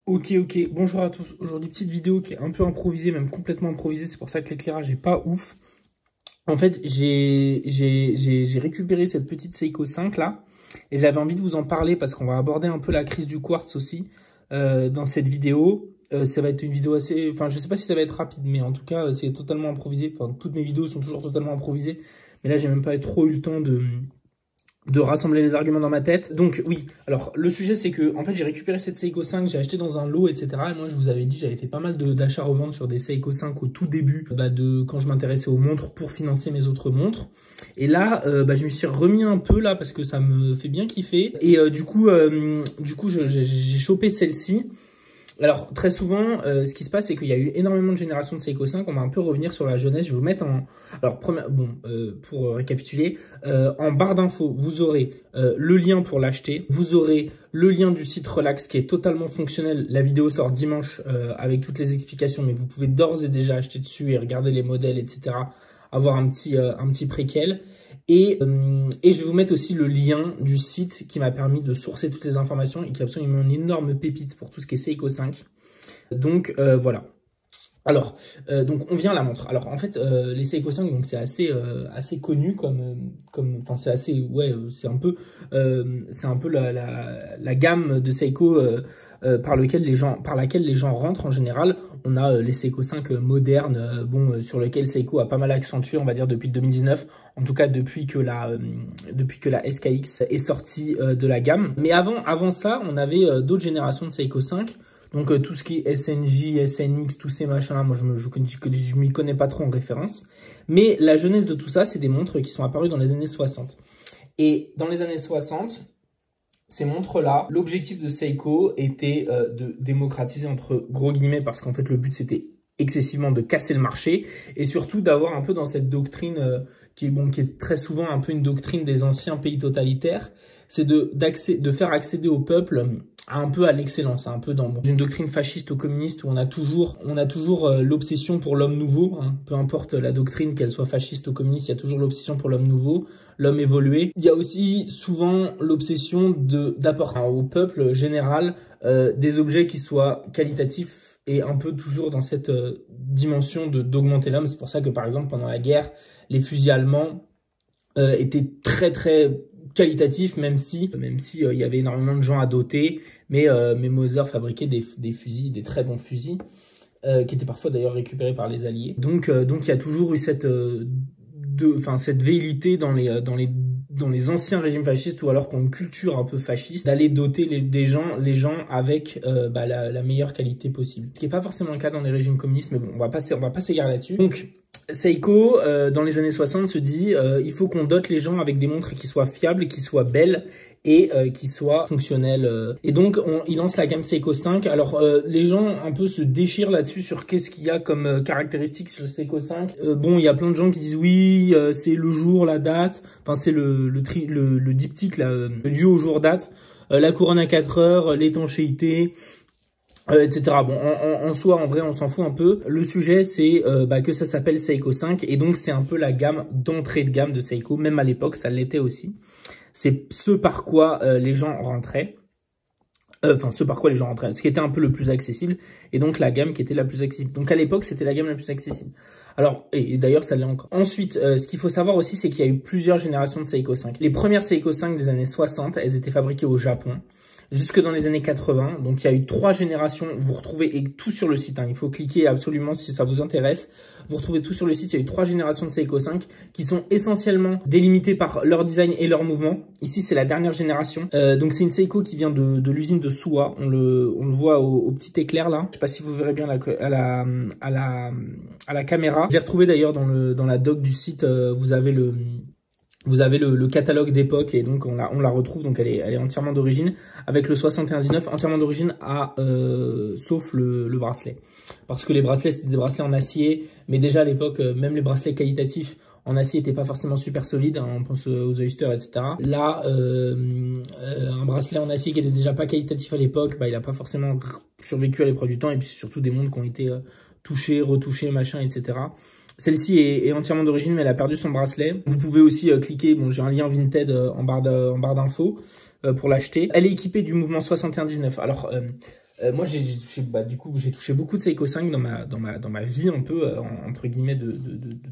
Ok, bonjour à tous. Aujourd'hui, petite vidéo qui est un peu improvisée, même complètement improvisée. C'est pour ça que l'éclairage est pas ouf. En fait, j'ai récupéré cette petite Seiko 5 là. Et j'avais envie de vous en parler parce qu'on va aborder un peu la crise du quartz aussi dans cette vidéo. Ça va être une vidéo assez... Enfin, je sais pas si ça va être rapide, mais en tout cas, c'est totalement improvisé. Enfin, toutes mes vidéos sont toujours totalement improvisées. Mais là, j'ai même pas trop eu le temps de rassembler les arguments dans ma tête. Donc oui, alors le sujet c'est que en fait j'ai récupéré cette Seiko 5, j'ai acheté dans un lot, etc. Et moi je vous avais dit, j'avais fait pas mal d'achats-reventes sur des Seiko 5 au tout début quand je m'intéressais aux montres pour financer mes autres montres. Et là, je me suis remis un peu là parce que ça me fait bien kiffer. Et du coup j'ai chopé celle-ci. Alors, très souvent, ce qui se passe, c'est qu'il y a eu énormément de générations de Seiko 5. On va un peu revenir sur la jeunesse. Je vais vous mettre en... Alors, pour récapituler, en barre d'infos, vous aurez le lien pour l'acheter. Vous aurez le lien du site Relax qui est totalement fonctionnel. La vidéo sort dimanche avec toutes les explications, mais vous pouvez d'ores et déjà acheter dessus et regarder les modèles, etc. Avoir un petit préquel. Et je vais vous mettre aussi le lien du site qui m'a permis de sourcer toutes les informations et qui est absolument une énorme pépite pour tout ce qui est Seiko 5. Donc voilà. Alors, donc on vient à la montre. Alors en fait, les Seiko 5, donc c'est assez connu enfin c'est assez, ouais, c'est un peu la gamme de Seiko par laquelle les gens rentrent en général. On a les Seiko 5 modernes, sur lesquels Seiko a pas mal accentué, on va dire depuis 2019. En tout cas depuis que la SKX est sortie de la gamme. Mais avant ça, on avait d'autres générations de Seiko 5. Donc tout ce qui est SNJ, SNX, tous ces machins-là, moi je m'y connais pas trop en référence. Mais la jeunesse de tout ça, c'est des montres qui sont apparues dans les années 60. Et dans les années 60, ces montres-là, l'objectif de Seiko était de démocratiser entre gros guillemets, parce qu'en fait le but c'était excessivement de casser le marché et surtout d'avoir un peu dans cette doctrine qui est très souvent un peu une doctrine des anciens pays totalitaires, c'est de faire accéder au peuple un peu à l'excellence, un peu dans une doctrine fasciste ou communiste où on a toujours l'obsession pour l'homme nouveau, hein. Peu importe la doctrine, qu'elle soit fasciste ou communiste, il y a toujours l'obsession pour l'homme nouveau, l'homme évolué. Il y a aussi souvent l'obsession d'apporter au peuple général des objets qui soient qualitatifs et un peu toujours dans cette dimension d'augmenter l'homme. C'est pour ça que par exemple pendant la guerre, les fusils allemands étaient très très qualitatif, même si il y avait énormément de gens à doter, mais Mauser fabriquait des fusils, des très bons fusils, qui étaient parfois d'ailleurs récupérés par les Alliés. Donc il y a toujours eu cette velléité dans les anciens régimes fascistes, ou alors qu'on a une culture un peu fasciste, d'aller doter les gens avec la meilleure qualité possible. Ce qui n'est pas forcément le cas dans les régimes communistes, mais bon, on va pas s'égarer là-dessus. Donc Seiko, dans les années 60, se dit il faut qu'on dote les gens avec des montres qui soient fiables, qui soient belles et qui soient fonctionnelles. Et donc, il lance la gamme Seiko 5. Alors, les gens un peu se déchirent là-dessus sur qu'est-ce qu'il y a comme caractéristiques sur le Seiko 5. Il y a plein de gens qui disent oui, c'est le jour, la date. Enfin, c'est le diptyque, là, le duo jour-date. La couronne à 4 heures, l'étanchéité... etc. Bon, en soi, en vrai, on s'en fout un peu. Le sujet, c'est que ça s'appelle Seiko 5 et donc c'est un peu la gamme d'entrée de gamme de Seiko. Même à l'époque, ça l'était aussi. C'est ce par quoi les gens rentraient. Ce qui était un peu le plus accessible et donc la gamme qui était la plus accessible. Donc à l'époque, c'était la gamme la plus accessible. Alors, et d'ailleurs, ça l'est encore. Ensuite, ce qu'il faut savoir aussi, c'est qu'il y a eu plusieurs générations de Seiko 5. Les premières Seiko 5 des années 60, elles étaient fabriquées au Japon. Jusque dans les années 80, donc il y a eu 3 générations, vous retrouvez tout sur le site, hein. Il faut cliquer absolument si ça vous intéresse, vous retrouvez tout sur le site. Il y a eu 3 générations de Seiko 5 qui sont essentiellement délimitées par leur design et leur mouvement. Ici c'est la dernière génération, donc c'est une Seiko qui vient de l'usine de Suwa, on le voit au petit éclair là, je sais pas si vous verrez bien à la caméra. J'ai retrouvé d'ailleurs dans la doc du site, vous avez le catalogue d'époque et donc on la retrouve, donc elle est entièrement d'origine avec le 7119 entièrement d'origine sauf le bracelet. Parce que les bracelets c'était des bracelets en acier, mais déjà à l'époque même les bracelets qualitatifs en acier n'étaient pas forcément super solides, hein, on pense aux Oyster, etc. Là, un bracelet en acier qui était déjà pas qualitatif à l'époque, il a pas forcément survécu à l'épreuve du temps et puis c'est surtout des montres qui ont été touchées, retouchées, machin, etc. Celle-ci est entièrement d'origine, mais elle a perdu son bracelet. Vous pouvez aussi cliquer, j'ai un lien Vinted en barre d'infos pour l'acheter. Elle est équipée du mouvement 6119. Alors, Moi, j'ai touché, du coup, j'ai touché beaucoup de Seiko 5 dans ma vie, un peu, entre guillemets,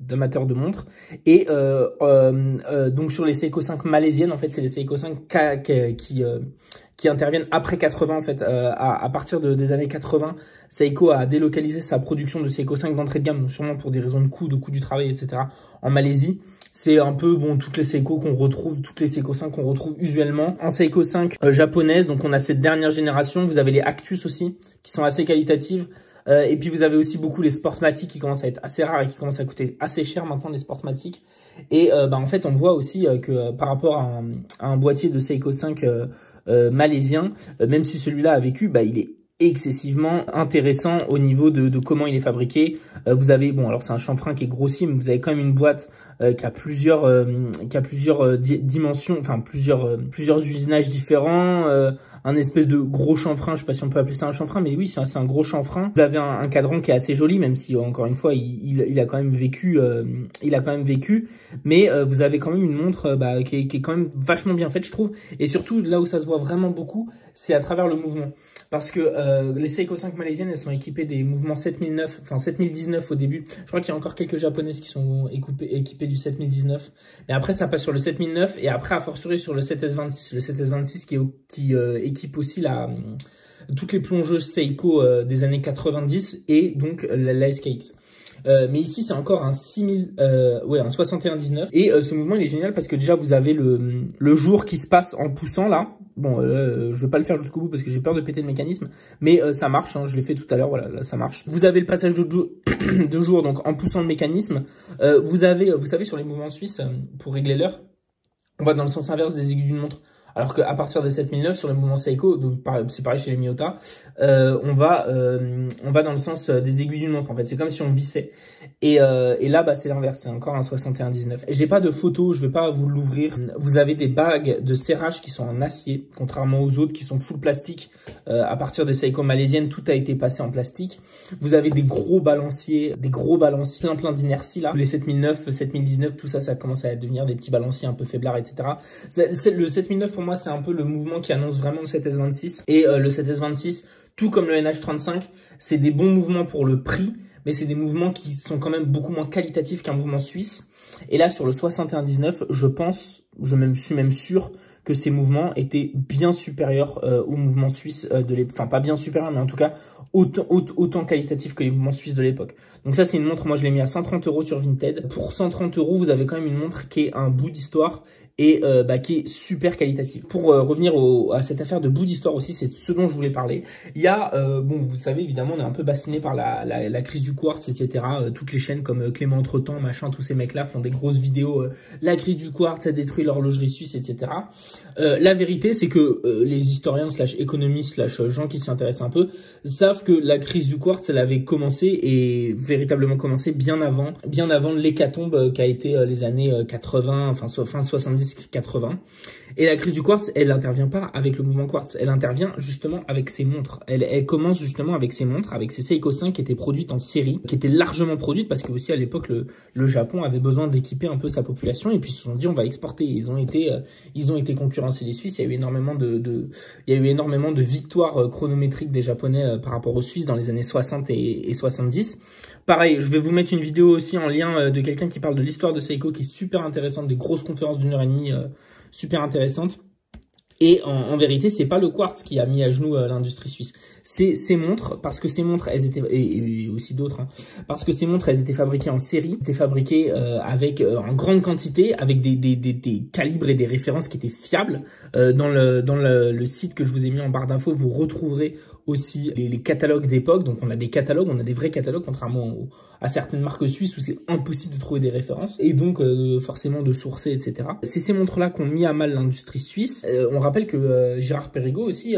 d'amateur de montres. Et donc, sur les Seiko 5 malaisiennes, en fait, c'est les Seiko 5 qui interviennent après 80, en fait. À partir des années 80, Seiko a délocalisé sa production de Seiko 5 d'entrée de gamme, sûrement pour des raisons de coût du travail, etc., en Malaisie. C'est un peu, bon, toutes les Seiko 5 qu'on retrouve usuellement. En Seiko 5 japonaise, donc on a cette dernière génération. Vous avez les Actus aussi, qui sont assez qualitatives. Et puis vous avez aussi beaucoup les Sportsmatic qui commencent à être assez rares et qui commencent à coûter assez cher maintenant, les Sportsmatic. Et en fait, on voit aussi que par rapport à un boîtier de Seiko 5 malaisien, même si celui-là a vécu, il est excessivement intéressant au niveau de comment il est fabriqué. Vous avez, bon, alors c'est un chanfrein qui est grossi, mais vous avez quand même une boîte qui a plusieurs dimensions, enfin plusieurs usinages différents, un espèce de gros chanfrein, je sais pas si on peut appeler ça un chanfrein, mais oui, c'est un gros chanfrein. Vous avez un cadran qui est assez joli, même si encore une fois il a quand même vécu, mais vous avez quand même une montre qui est quand même vachement bien faite, je trouve. Et surtout là où ça se voit vraiment beaucoup, c'est à travers le mouvement. Parce que les Seiko 5 malaisiennes, elles sont équipées des mouvements 7009, enfin 7019 au début. Je crois qu'il y a encore quelques japonaises qui sont équipées du 7019. Mais après, ça passe sur le 7009 et après, à fortiori, sur le 7S26. Le 7S26 qui équipe aussi toutes les plongeuses Seiko des années 90 et donc la SKX. Mais ici c'est encore un 6119 et ce mouvement il est génial parce que déjà vous avez le jour qui se passe en poussant là. Bon, je vais pas le faire jusqu'au bout parce que j'ai peur de péter le mécanisme, mais ça marche, hein, je l'ai fait tout à l'heure, voilà, là, ça marche. Vous avez le passage de jour donc en poussant le mécanisme. Vous savez sur les mouvements suisses pour régler l'heure, on va dans le sens inverse des aiguilles d'une montre. Alors qu'à partir des 7009 sur le mouvement Seiko, c'est pareil chez les Miyota, on va dans le sens des aiguilles d'une montre. En fait, c'est comme si on vissait. Et là, c'est l'inverse. C'est encore un 6119. J'ai pas de photo, je vais pas vous l'ouvrir. Vous avez des bagues de serrage qui sont en acier, contrairement aux autres qui sont full plastique. À partir des Seiko malaisiennes, tout a été passé en plastique. Vous avez des gros balanciers, plein d'inertie là. Les 7009, 7019, tout ça commence à devenir des petits balanciers un peu faiblards, etc. Le 7009 pour moi, c'est un peu le mouvement qui annonce vraiment le 7S26. Et le 7S26, tout comme le NH35, c'est des bons mouvements pour le prix, mais c'est des mouvements qui sont quand même beaucoup moins qualitatifs qu'un mouvement suisse. Et là, sur le 6119, je suis même sûr que ces mouvements étaient bien supérieurs aux mouvements suisses de l'époque. Enfin, pas bien supérieurs, mais en tout cas, autant qualitatifs que les mouvements suisses de l'époque. Donc ça, c'est une montre, moi je l'ai mis à 130 € sur Vinted. Pour 130 €, vous avez quand même une montre qui est un bout d'histoire et qui est super qualitative. Pour revenir à cette affaire de bout d'histoire aussi, c'est ce dont je voulais parler. Il y a, bon, vous savez, évidemment, on est un peu bassiné par la crise du quartz, etc. Toutes les chaînes comme Clément Entretemps, machin, tous ces mecs-là font des grosses vidéos. La crise du quartz a détruit l'horlogerie suisse, etc. La vérité, c'est que les historiens / économistes / gens qui s'y intéressent un peu savent que la crise du quartz, elle avait commencé et véritablement commencé bien avant l'hécatombe qu'a été les années 80, enfin fin 70-80. Et la crise du quartz, elle n'intervient pas avec le mouvement quartz, elle intervient justement avec ses montres. Elle commence justement avec ses montres, avec ces Seiko 5 qui étaient produites en série, qui étaient largement produites parce que aussi à l'époque le Japon avait besoin d'équiper un peu sa population et puis ils se sont dit on va exporter. Ils ont été concurrencés les Suisses. Il y a eu énormément de victoires chronométriques des Japonais par rapport aux Suisses dans les années 60 et 70. Pareil, je vais vous mettre une vidéo aussi en lien de quelqu'un qui parle de l'histoire de Seiko qui est super intéressante, des grosses conférences d'1h30 super intéressantes. Et en vérité, c'est pas le quartz qui a mis à genoux l'industrie suisse. C'est ces montres, parce que ces montres, elles étaient, et aussi d'autres, hein, parce que ces montres, elles étaient fabriquées en série, étaient fabriquées avec en grande quantité, avec des calibres et des références qui étaient fiables. Dans le site que je vous ai mis en barre d'infos, vous retrouverez aussi les catalogues d'époque. Donc on a des catalogues, on a des vrais catalogues, contrairement à certaines marques suisses où c'est impossible de trouver des références et donc forcément de sourcer, etc. C'est ces montres-là qui ont mis à mal l'industrie suisse. On rappelle que Girard Perregaux aussi,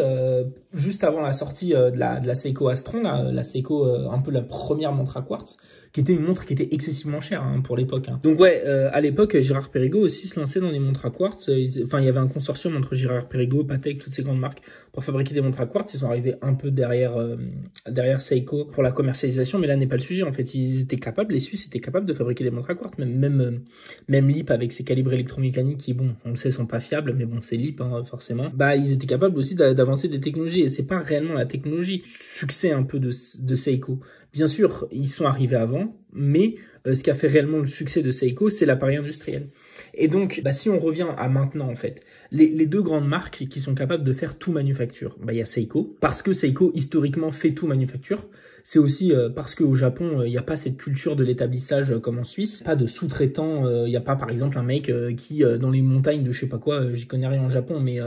juste avant la sortie de la Seiko Astron, la Seiko, un peu la première montre à quartz, qui était une montre qui était excessivement chère pour l'époque. Donc ouais, à l'époque, Girard Perregaux aussi se lançait dans les montres à quartz. Enfin, il y avait un consortium entre Girard Perregaux, Patek, toutes ces grandes marques pour fabriquer des montres à quartz. Ils sont arrivés un peu derrière Seiko pour la commercialisation, mais là n'est pas le sujet. En fait, les Suisses étaient capables de fabriquer des montres à quartz, même LIP avec ses calibres électromécaniques qui, bon, on le sait, sont pas fiables, mais bon, c'est LIP, hein, forcément. Bah, ils étaient capables aussi d'avancer des technologies, et c'est pas réellement la technologie. Succès un peu de Seiko. Bien sûr, ils sont arrivés avant, mais ce qui a fait réellement le succès de Seiko, c'est l'appareil industriel. Et donc, bah, si on revient à maintenant, en fait, les deux grandes marques qui sont capables de faire tout manufacture, bah, il y a Seiko, parce que Seiko, historiquement, fait tout manufacture. C'est aussi parce qu'au Japon, il n'y a pas cette culture de l'établissage comme en Suisse. Pas de sous-traitant, il n'y a pas, par exemple, un mec qui, dans les montagnes de je sais pas quoi, j'y connais rien en Japon, mais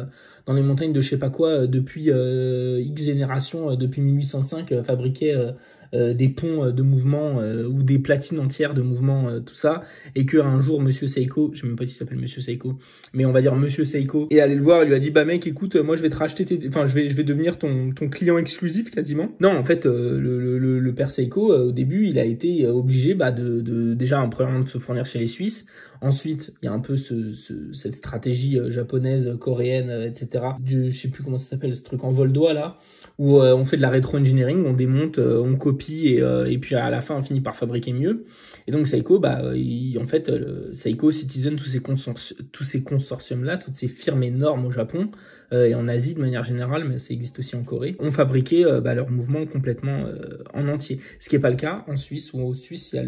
dans les montagnes de je sais pas quoi, depuis X générations, depuis 1805, fabriquait des ponts de mouvement ou des platines entières de mouvement, tout ça, et qu'un jour Monsieur Seiko, je sais même pas s'il s'appelle Monsieur Seiko, mais on va dire Monsieur Seiko, est allé le voir et lui a dit bah mec écoute, moi je vais te racheter enfin je vais devenir ton client exclusif quasiment. Non, en fait le père Seiko au début il a été obligé déjà en premièrement de se fournir chez les Suisses. Ensuite il y a un peu cette stratégie japonaise, coréenne, etc. Je sais plus comment ça s'appelle ce truc en vol d'oie là, où on fait de la rétro-engineering, on démonte, on copie et puis à la fin on finit par fabriquer mieux. Et donc Seiko, en fait, Seiko, Citizen, tous ces consortiums-là, toutes ces firmes énormes au Japon et en Asie de manière générale, mais ça existe aussi en Corée, ont fabriqué leur mouvement complètement en entier. Ce qui n'est pas le cas en Suisse, où en Suisse, il y a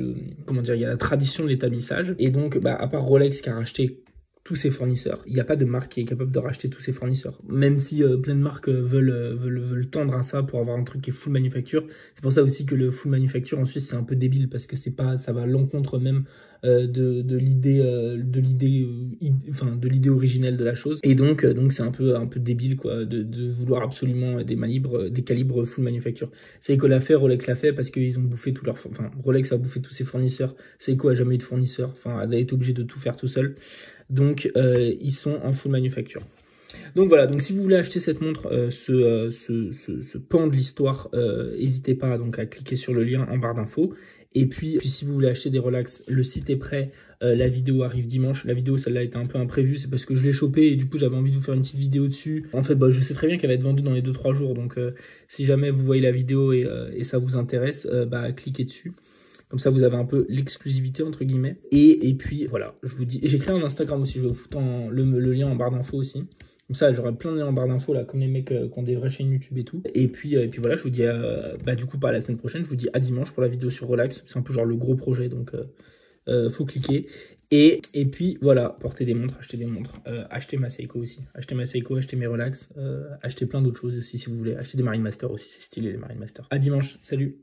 il y a la tradition de l'établissage. Et donc, à part Rolex qui a racheté tous ses fournisseurs. Il n'y a pas de marque qui est capable de racheter tous ses fournisseurs. Même si plein de marques veulent tendre à ça pour avoir un truc qui est full manufacture. C'est pour ça aussi que le full manufacture en Suisse, c'est un peu débile parce que ça va à l'encontre même de l'idée originelle de la chose. Et donc c'est un peu débile quoi de vouloir absolument des calibres full manufacture. Seiko l'a fait, Rolex l'a fait parce qu'ils ont bouffé Rolex a bouffé tous ses fournisseurs. Seiko a jamais eu de fournisseur. Enfin, a été obligé de tout faire tout seul. Donc, ils sont en full manufacture. Donc voilà, donc si vous voulez acheter cette montre, ce pan de l'histoire, n'hésitez pas donc à cliquer sur le lien en barre d'infos. Et puis si vous voulez acheter des Rolex, le site est prêt, la vidéo arrive dimanche. La vidéo, celle-là, était un peu imprévue, c'est parce que je l'ai chopé et du coup, j'avais envie de vous faire une petite vidéo dessus. En fait, je sais très bien qu'elle va être vendue dans les 2-3 jours, donc si jamais vous voyez la vidéo et ça vous intéresse, cliquez dessus. Comme ça, vous avez un peu l'exclusivité, entre guillemets. Et puis, voilà, je vous dis... J'ai créé un Instagram aussi, je vais vous foutre le lien en barre d'infos aussi. Comme ça, j'aurai plein de liens en barre d'infos, là, comme les mecs qui ont des vraies chaînes YouTube et tout. Et puis voilà, je vous dis, du coup, pas la semaine prochaine, je vous dis à dimanche pour la vidéo sur Rolex. C'est un peu genre le gros projet, donc faut cliquer. Et puis, voilà, portez des montres, achetez des montres. Achetez ma Seiko aussi. Achetez ma Seiko, achetez mes Rolex. Achetez plein d'autres choses aussi, si vous voulez. Achetez des Marine Master aussi, c'est stylé, les Marine Master. À dimanche, salut!